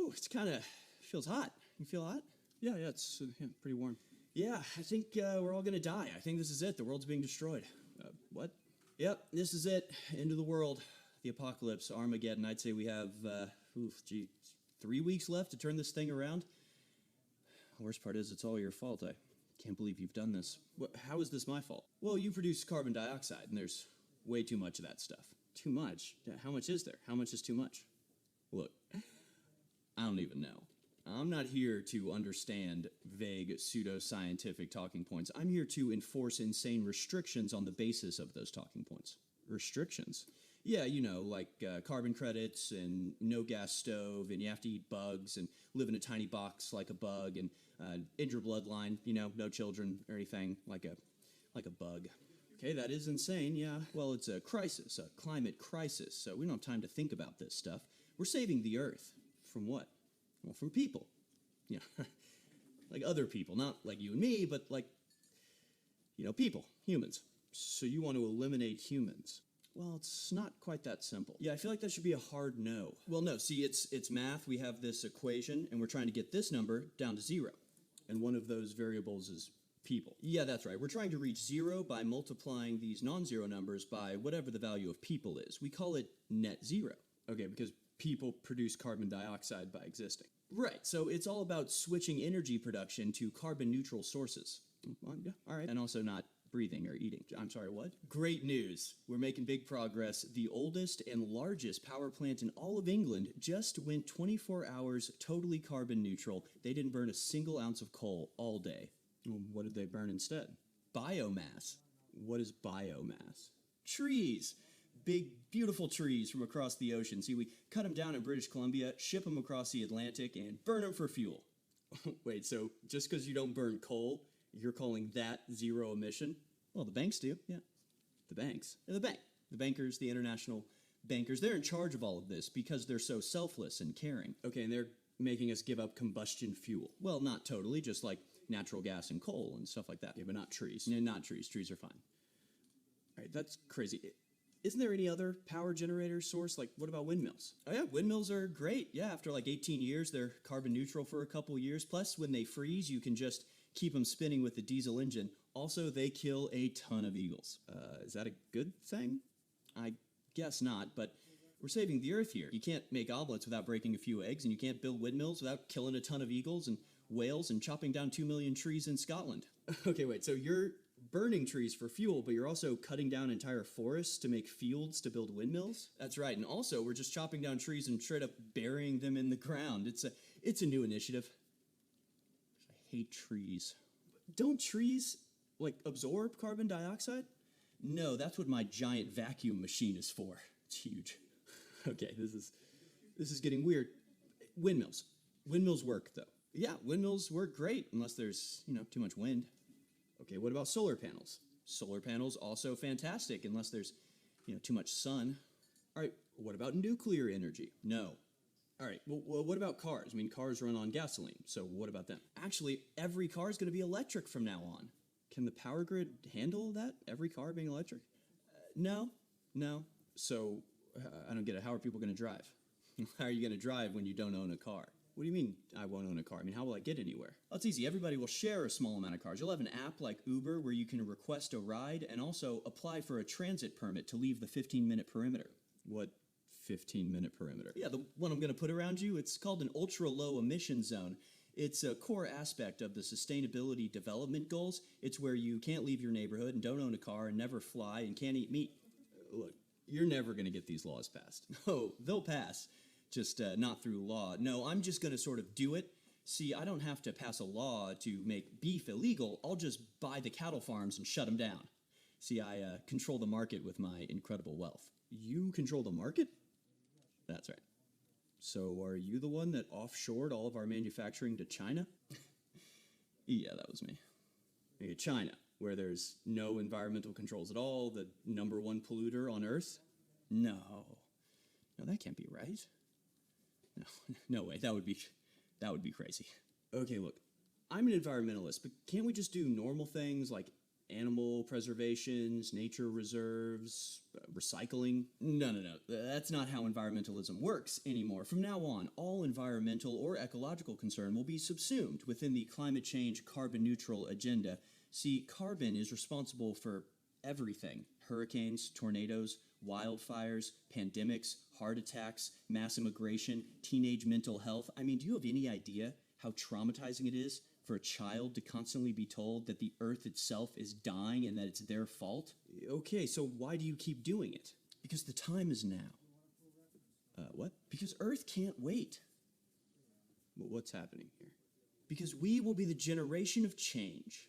Ooh, it's kind of feels hot. You feel hot? Yeah, it's pretty warm. Yeah, I think we're all gonna die. I think this is it. The world's being destroyed. What? Yep, this is it. End of the world. The apocalypse, Armageddon. I'd say we have, 3 weeks left to turn this thing around. The worst part is it's all your fault. I can't believe you've done this. How is this my fault? Well, you produce carbon dioxide, and there's way too much of that stuff. Too much? How much is there? How much is too much? Look, I don't even know. I'm not here to understand vague pseudoscientific talking points. I'm here to enforce insane restrictions on the basis of those talking points. Restrictions? Yeah, like carbon credits and no gas stove, and you have to eat bugs and live in a tiny box like a bug, and in your bloodline, no children or anything like a bug. Okay, that is insane, yeah. Well, it's a crisis, a climate crisis, so we don't have time to think about this stuff. We're saving the Earth. From what? Well, from people. Like other people, not like you and me, but like, people, humans. So you want to eliminate humans? Well, it's not quite that simple. Yeah, I feel like that should be a hard no. Well, no, see, it's math. We have this equation, and we're trying to get this number down to 0. And one of those variables is people. Yeah, that's right. We're trying to reach 0 by multiplying these non-zero numbers by whatever the value of people is. We call it net zero. Okay, because people produce carbon dioxide by existing. Right, so it's all about switching energy production to carbon-neutral sources. Well, yeah, all right. And also not breathing or eating. I'm sorry, what? Great news. We're making big progress. The oldest and largest power plant in all of England just went 24 hours totally carbon neutral. They didn't burn a single ounce of coal all day. Well, what did they burn instead? Biomass. What is biomass? Trees. Big, beautiful trees from across the ocean. See, we cut them down in British Columbia, ship them across the Atlantic, and burn them for fuel. Wait, so just because you don't burn coal, you're calling that zero emission? Well, the banks do, yeah. The banks? The bankers, the international bankers, they're in charge of all of this because they're so selfless and caring. Okay, and they're making us give up combustion fuel. Well, not totally, just like natural gas and coal and stuff like that. Yeah, but not trees. No, not trees. Trees are fine. All right, that's crazy. Isn't there any other power generator source? Like, what about windmills? Oh, yeah, windmills are great. Yeah, after like 18 years, they're carbon neutral for a couple years. Plus, when they freeze, you can just keep them spinning with the diesel engine. Also, they kill a ton of eagles. Is that a good thing? I guess not, but we're saving the Earth here. You can't make omelets without breaking a few eggs, and you can't build windmills without killing a ton of eagles and whales and chopping down 2 million trees in Scotland. Okay, wait, so you're burning trees for fuel, but you're also cutting down entire forests to make fields to build windmills? That's right, and also we're just chopping down trees and straight up burying them in the ground. It's a new initiative. I hate trees. Don't trees, absorb carbon dioxide? No, that's what my giant vacuum machine is for. It's huge. Okay, this is getting weird. Windmills. Windmills work, though. Yeah, windmills work great, unless there's, too much wind. Okay, what about solar panels? Solar panels also fantastic, unless there's, too much sun. All right, what about nuclear energy? No. All right, well, what about cars? I mean, cars run on gasoline, so what about them? Actually, every car is going to be electric from now on. Can the power grid handle that? Every car being electric? No. So, I don't get it. How are people going to drive? How are you going to drive when you don't own a car? What do you mean I won't own a car? I mean, how will I get anywhere? Well, it's easy. Everybody will share a small amount of cars. You'll have an app like Uber where you can request a ride and also apply for a transit permit to leave the 15-minute perimeter. What 15-minute perimeter? Yeah, the one I'm going to put around you. It's called an ultra-low emission zone. It's a core aspect of the Sustainability Development Goals. It's where you can't leave your neighborhood and don't own a car and never fly and can't eat meat. Look, you're never going to get these laws passed. No, they'll pass. Just not through law. No, I'm just going to sort of do it. See, I don't have to pass a law to make beef illegal. I'll just buy the cattle farms and shut them down. See, I control the market with my incredible wealth. You control the market? That's right. So are you the one that offshored all of our manufacturing to China? Yeah, that was me. Hey, China, where there's no environmental controls at all, the #1 polluter on Earth? No, that can't be right. No way. That would be crazy. Okay, look, I'm an environmentalist, but can't we just do normal things like animal preservations, nature reserves, recycling. No. That's not how environmentalism works anymore. From now on, all environmental or ecological concern will be subsumed within the climate change carbon neutral agenda. See, carbon is responsible for everything: hurricanes, tornadoes, wildfires, pandemics, heart attacks, mass immigration, teenage mental health. I mean, do you have any idea how traumatizing it is for a child to constantly be told that the earth itself is dying and that it's their fault? Okay, so why do you keep doing it? Because the time is now. What? Because Earth can't wait. What's happening here? Because we will be the generation of change.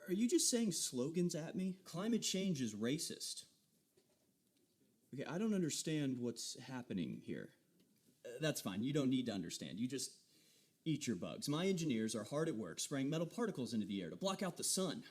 Are you just saying slogans at me? Climate change is racist. Okay, I don't understand what's happening here. That's fine. You don't need to understand. You just eat your bugs. My engineers are hard at work spraying metal particles into the air to block out the sun.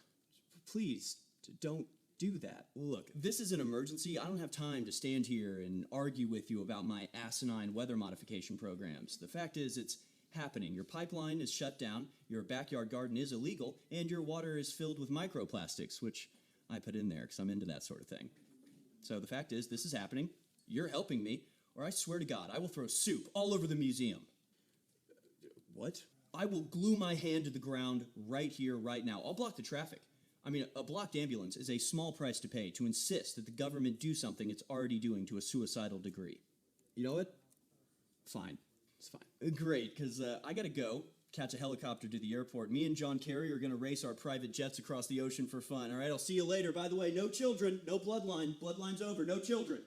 Please, don't do that. Look, this is an emergency. I don't have time to stand here and argue with you about my asinine weather modification programs. The fact is, it's happening. Your pipeline is shut down, your backyard garden is illegal, and your water is filled with microplastics, which I put in there because I'm into that sort of thing. So the fact is, this is happening. You're helping me, or I swear to God, I will throw soup all over the museum. What? I will glue my hand to the ground right here, right now. I'll block the traffic. I mean, a blocked ambulance is a small price to pay to insist that the government do something it's already doing to a suicidal degree. You know what? Fine. It's fine. Great, because I gotta go catch a helicopter to the airport. Me and John Kerry are gonna race our private jets across the ocean for fun. All right, I'll see you later. By the way, no children, no bloodline. Bloodline's over, no children.